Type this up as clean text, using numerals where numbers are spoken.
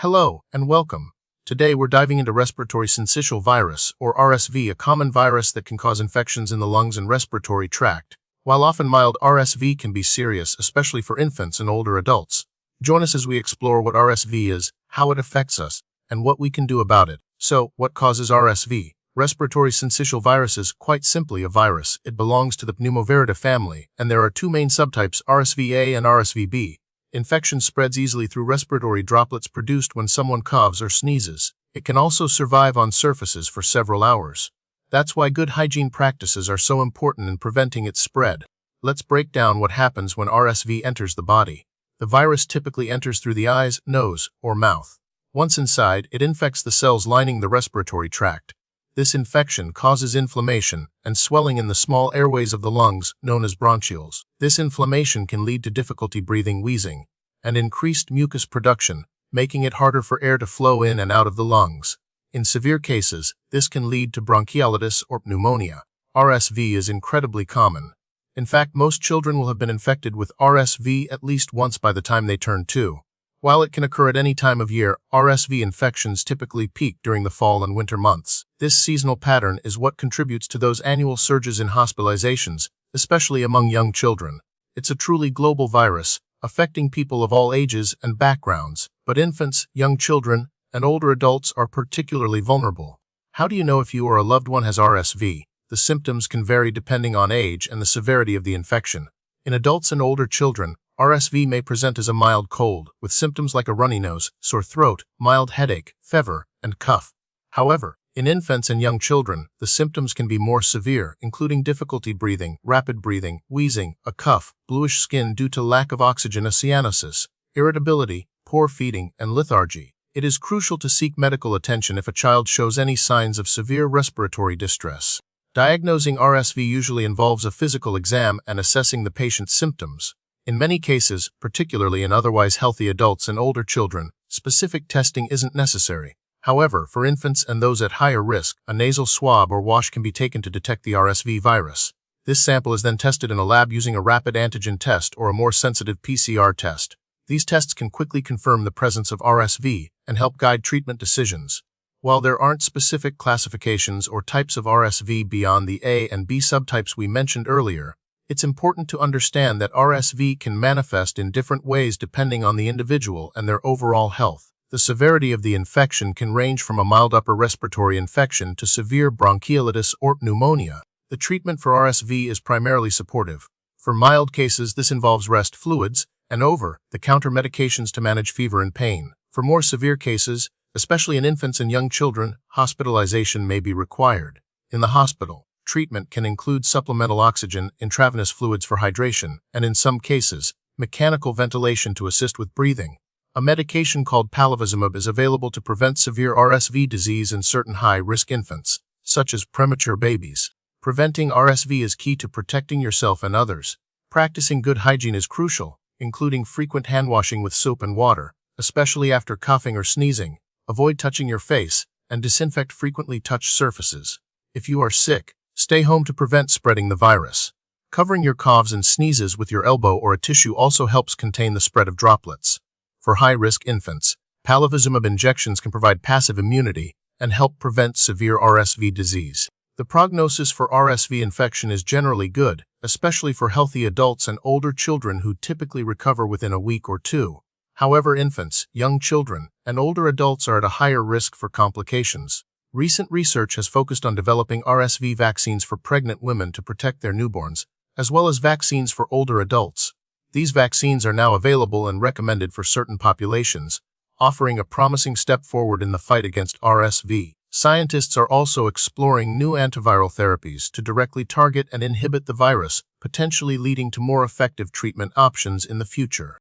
Hello, and welcome. Today we're diving into respiratory syncytial virus, or RSV, a common virus that can cause infections in the lungs and respiratory tract. While often mild, RSV can be serious, especially for infants and older adults. Join us as we explore what RSV is, how it affects us, and what we can do about it. So, what causes RSV? Respiratory syncytial virus is, quite simply, a virus. It belongs to the pneumoviridae family, and there are two main subtypes, RSV-A and RSV-B. Infection spreads easily through respiratory droplets produced when someone coughs or sneezes. It can also survive on surfaces for several hours. That's why good hygiene practices are so important in preventing its spread. Let's break down what happens when RSV enters the body. The virus typically enters through the eyes, nose, or mouth. Once inside, it infects the cells lining the respiratory tract. This infection causes inflammation and swelling in the small airways of the lungs, known as bronchioles. This inflammation can lead to difficulty breathing, wheezing, and increased mucus production, making it harder for air to flow in and out of the lungs. In severe cases, this can lead to bronchiolitis or pneumonia. RSV is incredibly common. In fact, most children will have been infected with RSV at least once by the time they turn 2. While it can occur at any time of year, RSV infections typically peak during the fall and winter months. This seasonal pattern is what contributes to those annual surges in hospitalizations, especially among young children. It's a truly global virus, affecting people of all ages and backgrounds, but infants, young children, and older adults are particularly vulnerable. How do you know if you or a loved one has RSV? The symptoms can vary depending on age and the severity of the infection. In adults and older children, RSV may present as a mild cold, with symptoms like a runny nose, sore throat, mild headache, fever, and cough. However, in infants and young children, the symptoms can be more severe, including difficulty breathing, rapid breathing, wheezing, a cough, bluish skin due to lack of oxygen, a cyanosis, irritability, poor feeding, and lethargy. It is crucial to seek medical attention if a child shows any signs of severe respiratory distress. Diagnosing RSV usually involves a physical exam and assessing the patient's symptoms. In many cases, particularly in otherwise healthy adults and older children, specific testing isn't necessary. However, for infants and those at higher risk, a nasal swab or wash can be taken to detect the RSV virus. This sample is then tested in a lab using a rapid antigen test or a more sensitive PCR test. These tests can quickly confirm the presence of RSV and help guide treatment decisions. While there aren't specific classifications or types of RSV beyond the A and B subtypes we mentioned earlier, it's important to understand that RSV can manifest in different ways depending on the individual and their overall health. The severity of the infection can range from a mild upper respiratory infection to severe bronchiolitis or pneumonia. The treatment for RSV is primarily supportive. For mild cases, this involves rest fluids and over-the-counter medications to manage fever and pain. For more severe cases, especially in infants and young children, hospitalization may be required. In the hospital, treatment can include supplemental oxygen, intravenous fluids for hydration, and in some cases, mechanical ventilation to assist with breathing. A medication called palivizumab is available to prevent severe RSV disease in certain high-risk infants, such as premature babies. Preventing RSV is key to protecting yourself and others. Practicing good hygiene is crucial, including frequent hand washing with soap and water, especially after coughing or sneezing. Avoid touching your face, and disinfect frequently touched surfaces. If you are sick, stay home to prevent spreading the virus. Covering your coughs and sneezes with your elbow or a tissue also helps contain the spread of droplets. For high-risk infants, palivizumab injections can provide passive immunity and help prevent severe RSV disease. The prognosis for RSV infection is generally good, especially for healthy adults and older children who typically recover within a week or two. However, infants, young children, and older adults are at a higher risk for complications. Recent research has focused on developing RSV vaccines for pregnant women to protect their newborns, as well as vaccines for older adults. These vaccines are now available and recommended for certain populations, offering a promising step forward in the fight against RSV. Scientists are also exploring new antiviral therapies to directly target and inhibit the virus, potentially leading to more effective treatment options in the future.